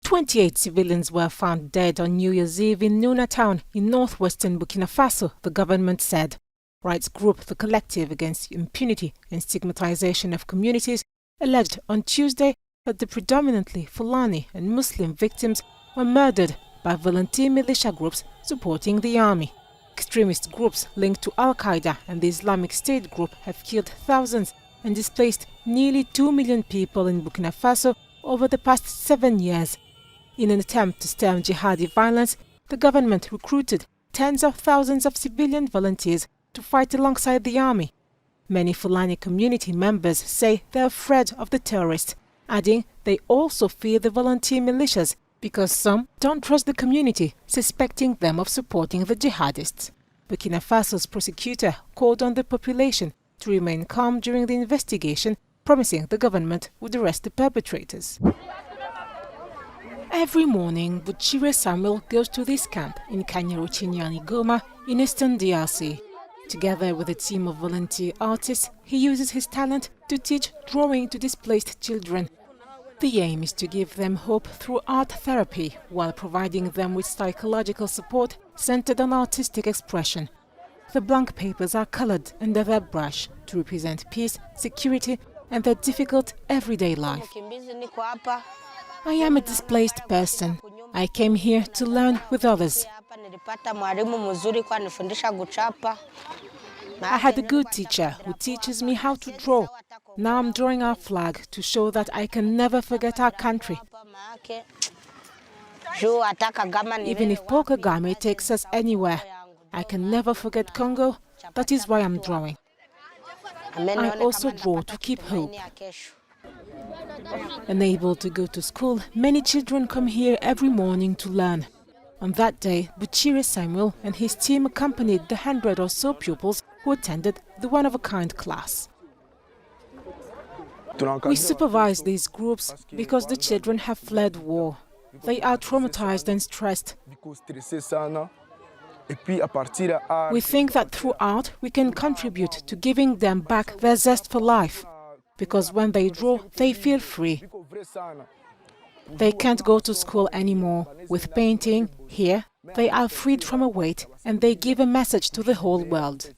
"28 civilians were found dead on New Year's Eve in Nouna town in northwestern Burkina Faso," the government said. Rights group The Collective Against Impunity and Stigmatization of Communities alleged on Tuesday that the predominantly Fulani and Muslim victims were murdered by volunteer militia groups supporting the army. Extremist groups linked to Al-Qaeda and the Islamic State group have killed thousands and displaced nearly 2 million people in Burkina Faso over the past 7 years. In an attempt to stem jihadi violence, the government recruited tens of thousands of civilian volunteers to fight alongside the army. Many Fulani community members say they are afraid of the terrorists, adding they also fear the volunteer militias because some don't trust the community, suspecting them of supporting the jihadists. Burkina Faso's prosecutor called on the population to remain calm during the investigation, promising the government would arrest the perpetrators. Every morning, Buchire Samuel goes to this camp in Kanyaruchinyani Goma in eastern DRC. Together with a team of volunteer artists, he uses his talent to teach drawing to displaced children. The aim is to give them hope through art therapy while providing them with psychological support centered on artistic expression. The blank papers are colored under their brush to represent peace, security, and their difficult everyday life. I am a displaced person. I came here to learn with others. I had a good teacher who teaches me how to draw. Now I'm drawing our flag to show that I can never forget our country. Even if Paul Kagame takes us anywhere, I can never forget Congo. That is why I'm drawing. I also draw to keep hope. Unable to go to school, many children come here every morning to learn. On that day, Buchire Samuel and his team accompanied the 100 or so pupils who attended the one-of-a-kind class. We supervise these groups because the children have fled war. They are traumatized and stressed. We think that through art we can contribute to giving them back their zest for life, because when they draw, they feel free. They can't go to school anymore. With painting, here, they are freed from a weight and they give a message to the whole world.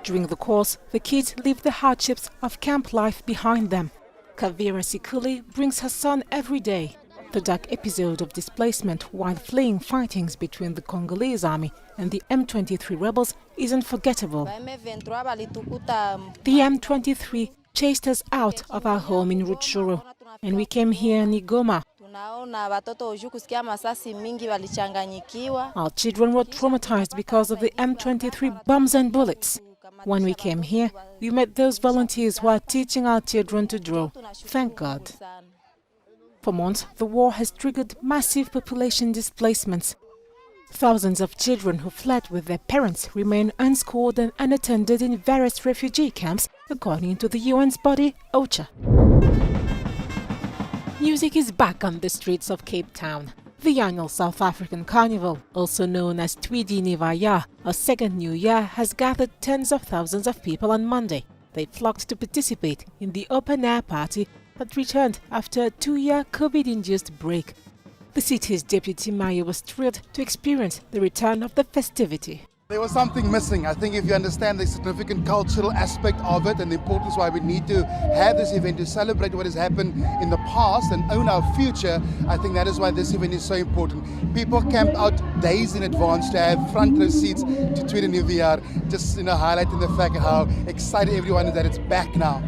During the course, the kids leave the hardships of camp life behind them. Kavira Sikuli brings her son every day. The dark episode of displacement while fleeing fightings between the Congolese army and the M23 rebels is unforgettable. The M23 chased us out of our home in Rutshuru, and we came here in Igoma. Our children were traumatized because of the M23 bombs and bullets. When we came here, we met those volunteers who are teaching our children to draw. Thank God. For months, the war has triggered massive population displacements. Thousands of children who fled with their parents remain unschooled and unattended in various refugee camps, according to the UN's body, OTR. Music is back on the streets of Cape Town. The annual South African Carnival, also known as Tweede Nuwe Jaar, or Second New Year, has gathered tens of thousands of people on Monday. They flocked to participate in the open-air party that returned after a 2-year Covid-induced break. The city's deputy mayor was thrilled to experience the return of the festivity. There was something missing. I think if you understand the significant cultural aspect of it and the importance why we need to have this event to celebrate what has happened in the past and own our future, I think that is why this event is so important. People camp out days in advance to have front row seats to Tweede Nuwe Jaar, just highlighting the fact how excited everyone is that it's back now.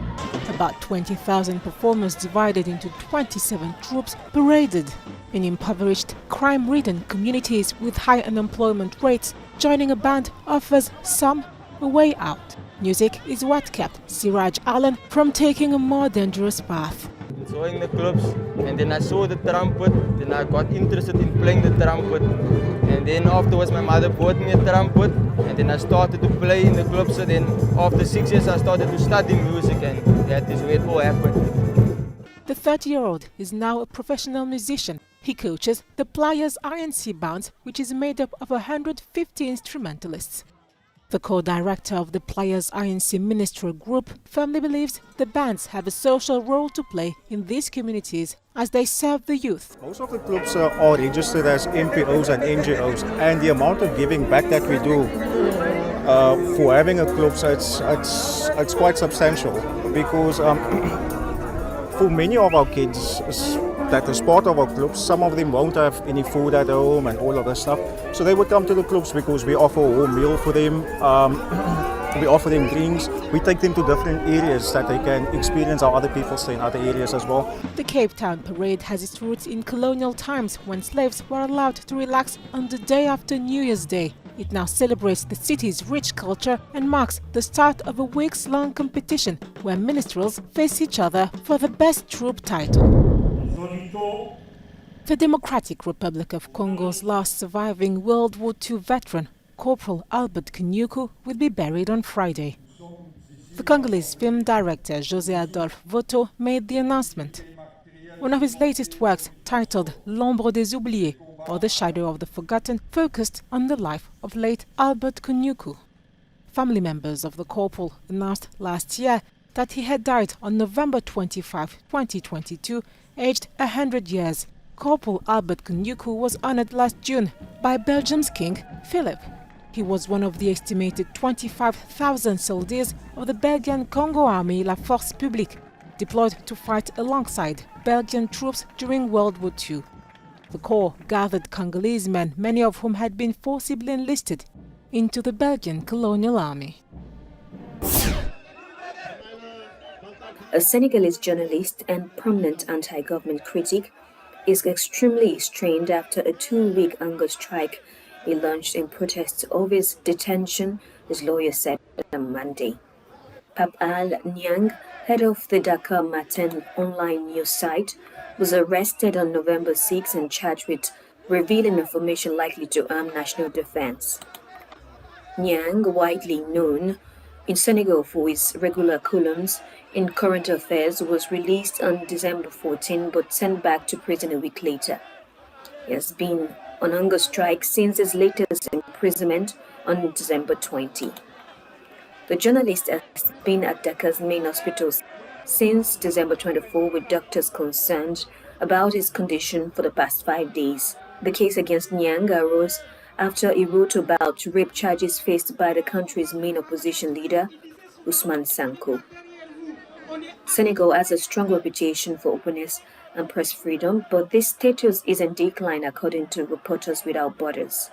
About 20,000 performers divided into 27 troupes paraded. In impoverished, crime-ridden communities with high unemployment rates, joining a band offers some a way out. Music is what kept Siraj Allen from taking a more dangerous path. So in the clubs, and then I saw the trumpet, then I got interested in playing the trumpet, and then afterwards my mother bought me a trumpet, and then I started to play in the clubs. So then after 6 years I started to study music, and that is where it all happened. The 30-year-old is now a professional musician. He coaches the Players INC Band, which is made up of 150 instrumentalists. The co-director of the Players INC Minstrel Group firmly believes the bands have a social role to play in these communities as they serve the youth. Most of the clubs are registered as MPOs and NGOs, and the amount of giving back that we do for having a club, so it's quite substantial, because for many of our kids that is part of our clubs, some of them won't have any food at home and all of that stuff. So they would come to the clubs because we offer a home meal for them, we offer them drinks, we take them to different areas that they can experience how other people stay in other areas as well. The Cape Town parade has its roots in colonial times when slaves were allowed to relax on the day after New Year's Day. It now celebrates the city's rich culture and marks the start of a weeks-long competition where minstrels face each other for the best troupe title. The Democratic Republic of Congo's last surviving World War II veteran, Corporal Albert Kanyuku, will be buried on Friday. The Congolese film director José Adolphe Voto made the announcement. One of his latest works, titled L'ombre des oubliés, or The Shadow of the Forgotten, focused on the life of late Albert Kanyuku. Family members of the corporal announced last year that he had died on November 25, 2022, aged 100 years. Corporal Albert Kanyuku was honored last June by Belgium's King Philip. He was one of the estimated 25,000 soldiers of the Belgian Congo Army La Force Publique, deployed to fight alongside Belgian troops during World War II. The Corps gathered Congolese men, many of whom had been forcibly enlisted into the Belgian colonial army. A Senegalese journalist and prominent anti-government critic is extremely strained after a 2-week hunger strike he launched in protest of his detention, his lawyer said on Monday. Pape Al Niang, head of the Dakar Matin online news site, was arrested on November 6 and charged with revealing information likely to harm national defense. Niang, widely known in Senegal for his regular columns in current affairs, was released on December 14 but sent back to prison a week later. He has been on hunger strike since his latest imprisonment on December 20. The journalist has been at Dakar's main hospitals since December 24 with doctors concerned about his condition for the past 5 days. The case against Niang arose after he wrote about rape charges faced by the country's main opposition leader, Ousmane Sonko. Senegal has a strong reputation for openness and press freedom, but this status is in decline according to Reporters Without Borders.